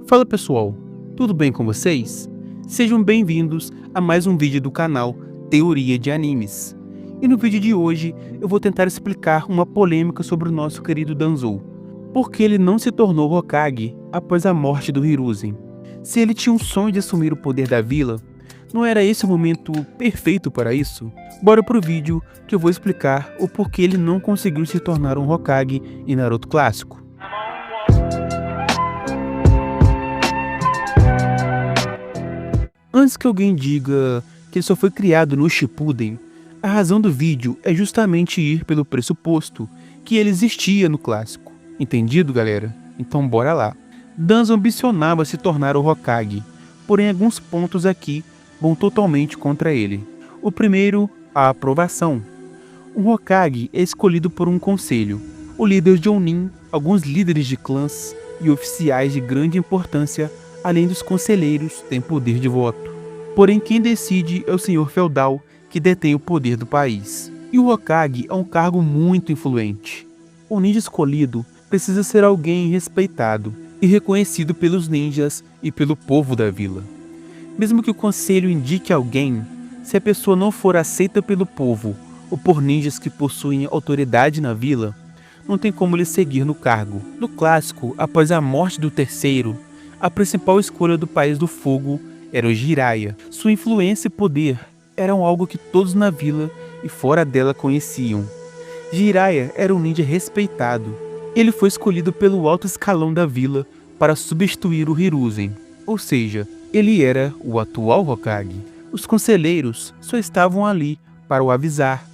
Fala pessoal, tudo bem com vocês? Sejam bem-vindos a mais um vídeo do canal Teoria de Animes. E no vídeo de hoje eu vou tentar explicar uma polêmica sobre o nosso querido Danzou. Por que ele não se tornou Hokage após a morte do Hiruzen? Se ele tinha um sonho de assumir o poder da vila, não era esse o momento perfeito para isso? Bora pro vídeo que eu vou explicar o porquê ele não conseguiu se tornar um Hokage em Naruto clássico. Antes que alguém diga que ele só foi criado no Shippuden, a razão do vídeo é justamente ir pelo pressuposto que ele existia no clássico. Entendido, galera? Então bora lá. Danzo ambicionava se tornar o Hokage, porém alguns pontos aqui vão totalmente contra ele. O primeiro, a aprovação. Um Hokage é escolhido por um conselho. O líder Jounin, alguns líderes de clãs e oficiais de grande importância, além dos conselheiros, têm poder de voto. Porém, quem decide é o senhor feudal, que detém o poder do país. E o Hokage é um cargo muito influente. O ninja escolhido precisa ser alguém respeitado e reconhecido pelos ninjas e pelo povo da vila. Mesmo que o conselho indique alguém, se a pessoa não for aceita pelo povo ou por ninjas que possuem autoridade na vila, não tem como ele seguir no cargo. No clássico, após a morte do terceiro, a principal escolha do País do Fogo era o Jiraiya. Sua influência e poder eram algo que todos na vila e fora dela conheciam. Jiraiya era um ninja respeitado. Ele foi escolhido pelo alto escalão da vila para substituir o Hiruzen, ou seja, ele era o atual Hokage. Os conselheiros só estavam ali para o avisar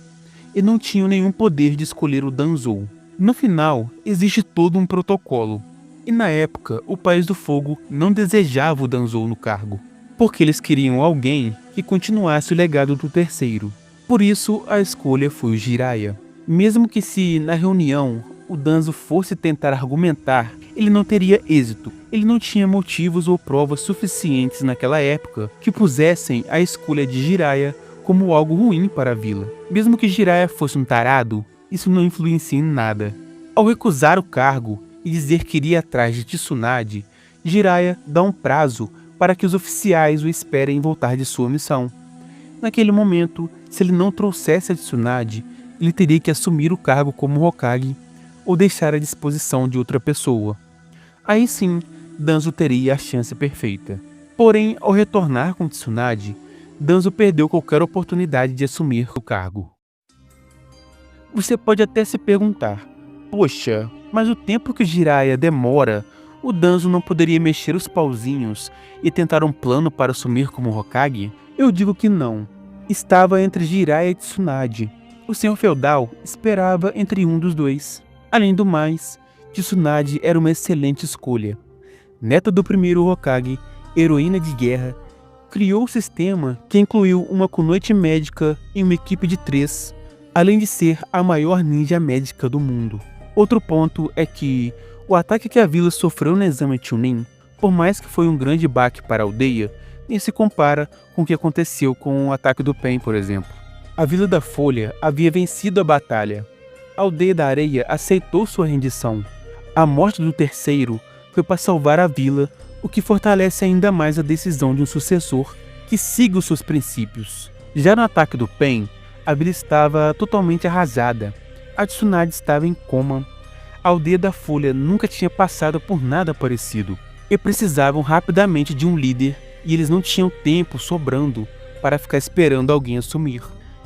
e não tinham nenhum poder de escolher o Danzou. No final, existe todo um protocolo. E na época, o País do Fogo não desejava o Danzou no cargo, porque eles queriam alguém que continuasse o legado do terceiro. Por isso, a escolha foi o Jiraiya. Mesmo que se, na reunião, o Danzo fosse tentar argumentar, ele não teria êxito. Ele não tinha motivos ou provas suficientes naquela época que pusessem a escolha de Jiraiya como algo ruim para a vila. Mesmo que Jiraiya fosse um tarado, isso não influencia em nada. Ao recusar o cargo e dizer que iria atrás de Tsunade, Jiraiya dá um prazo para que os oficiais o esperem voltar de sua missão. Naquele momento, se ele não trouxesse a Tsunade, ele teria que assumir o cargo como Hokage ou deixar à disposição de outra pessoa. Aí sim, Danzo teria a chance perfeita. Porém, ao retornar com Tsunade, Danzo perdeu qualquer oportunidade de assumir o cargo. Você pode até se perguntar, poxa, mas o tempo que o Jiraiya demora, o Danzo não poderia mexer os pauzinhos e tentar um plano para assumir como Hokage? Eu digo que não. Estava entre Jiraiya e Tsunade. O senhor feudal esperava entre um dos dois. Além do mais, Tsunade era uma excelente escolha. Neta do primeiro Hokage, heroína de guerra, criou um sistema que incluiu uma kunoichi médica e uma equipe de 3, além de ser a maior ninja médica do mundo. Outro ponto é que o ataque que a vila sofreu no exame Chunin, por mais que foi um grande baque para a aldeia, nem se compara com o que aconteceu com o ataque do Pain, por exemplo. A Vila da Folha havia vencido a batalha. A aldeia da Areia aceitou sua rendição. A morte do terceiro foi para salvar a vila, o que fortalece ainda mais a decisão de um sucessor que siga os seus princípios. Já no ataque do Pain, a vila estava totalmente arrasada. A Tsunade estava em coma. A aldeia da Folha nunca tinha passado por nada parecido. E precisavam rapidamente de um líder, e eles não tinham tempo sobrando para ficar esperando alguém assumir.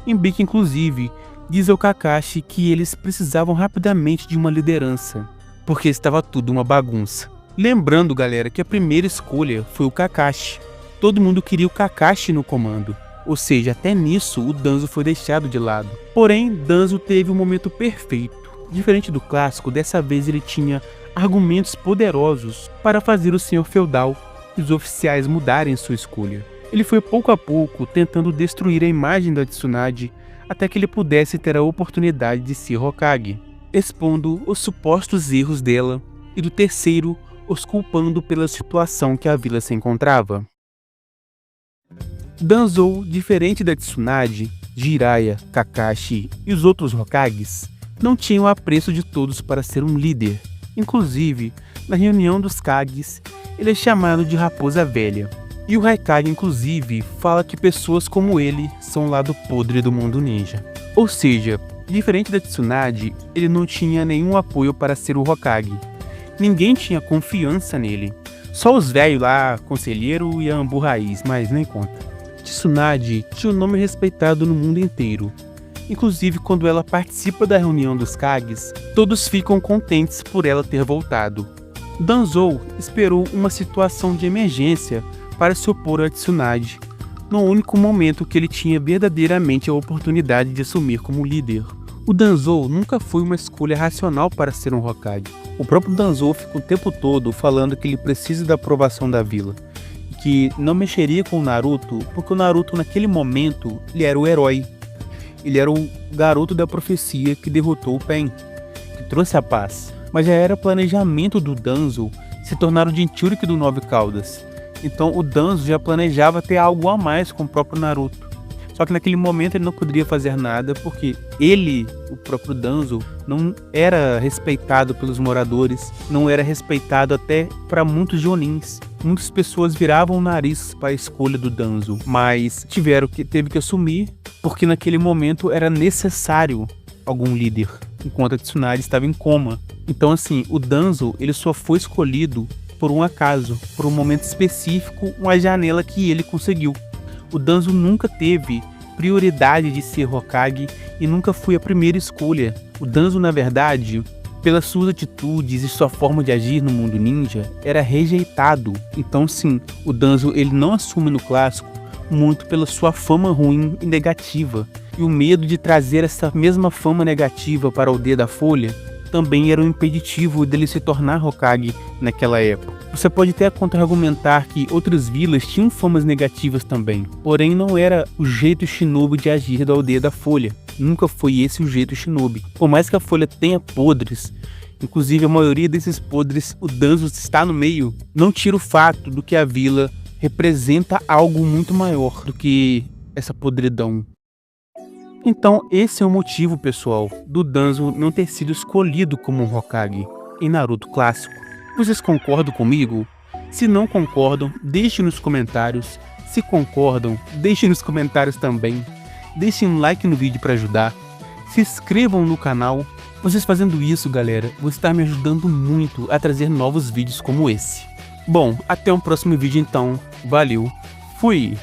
Embique, inclusive, diz ao Kakashi que eles precisavam rapidamente de uma liderança, porque estava tudo uma bagunça. Lembrando, galera, que a primeira escolha foi o Kakashi. Todo mundo queria o Kakashi no comando. Ou seja, até nisso o Danzo foi deixado de lado. Porém, Danzo teve um momento perfeito. Diferente do clássico, dessa vez ele tinha argumentos poderosos para fazer o senhor feudal e os oficiais mudarem sua escolha. Ele foi pouco a pouco tentando destruir a imagem da Tsunade até que ele pudesse ter a oportunidade de ser Hokage, expondo os supostos erros dela e do terceiro os culpando pela situação que a vila se encontrava. Danzou, diferente da Tsunade, Jiraiya, Kakashi e os outros Hokages, não tinham o apreço de todos para ser um líder. Inclusive, na reunião dos Kages, ele é chamado de Raposa Velha. E o Raikage, inclusive, fala que pessoas como ele são o lado podre do mundo ninja. Ou seja, diferente da Tsunade, ele não tinha nenhum apoio para ser o Hokage. Ninguém tinha confiança nele. Só os velhos lá, Conselheiro e a Anbu Raiz, mas nem conta. Tsunade tinha um nome respeitado no mundo inteiro. Inclusive, quando ela participa da reunião dos Kages, todos ficam contentes por ela ter voltado. Danzou esperou uma situação de emergência para se opor a Tsunade, no único momento que ele tinha verdadeiramente a oportunidade de assumir como líder. O Danzou nunca foi uma escolha racional para ser um Hokage. O próprio Danzou fica o tempo todo falando que ele precisa da aprovação da vila, e que não mexeria com o Naruto, porque o Naruto naquele momento ele era o herói. Ele era o garoto da profecia que derrotou o Pain, que trouxe a paz. Mas já era planejamento do Danzo se tornar o Jinchuriki do Nove Caudas. Então o Danzo já planejava ter algo a mais com o próprio Naruto. Só que naquele momento ele não poderia fazer nada porque ele, o próprio Danzo, não era respeitado pelos moradores, não era respeitado até para muitos Jonins. Muitas pessoas viravam o nariz para a escolha do Danzo, mas teve que assumir porque naquele momento era necessário algum líder, enquanto a Tsunade estava em coma. Então assim, o Danzo ele só foi escolhido por um acaso, por um momento específico, uma janela que ele conseguiu. O Danzo nunca teve prioridade de ser Hokage e nunca foi a primeira escolha. O Danzo, na verdade, pelas suas atitudes e sua forma de agir no mundo ninja, era rejeitado. Então sim, o Danzo ele não assume no clássico muito pela sua fama ruim e negativa. E o medo de trazer essa mesma fama negativa para a aldeia da Folha também era um impeditivo dele se tornar Hokage naquela época. Você pode até contra-argumentar que outras vilas tinham famas negativas também, porém não era o jeito shinobi de agir da aldeia da Folha. Nunca foi esse o jeito shinobi. Por mais que a Folha tenha podres, inclusive a maioria desses podres, o Danzo está no meio, não tira o fato do que a vila representa algo muito maior do que essa podridão. Então esse é o motivo, pessoal, do Danzo não ter sido escolhido como um Hokage em Naruto clássico. Vocês concordam comigo? Se não concordam, deixem nos comentários. Se concordam, deixem nos comentários também. Deixem um like no vídeo para ajudar. Se inscrevam no canal. Vocês fazendo isso, galera, vão estar me ajudando muito a trazer novos vídeos como esse. Bom, até o próximo vídeo então. Valeu, fui!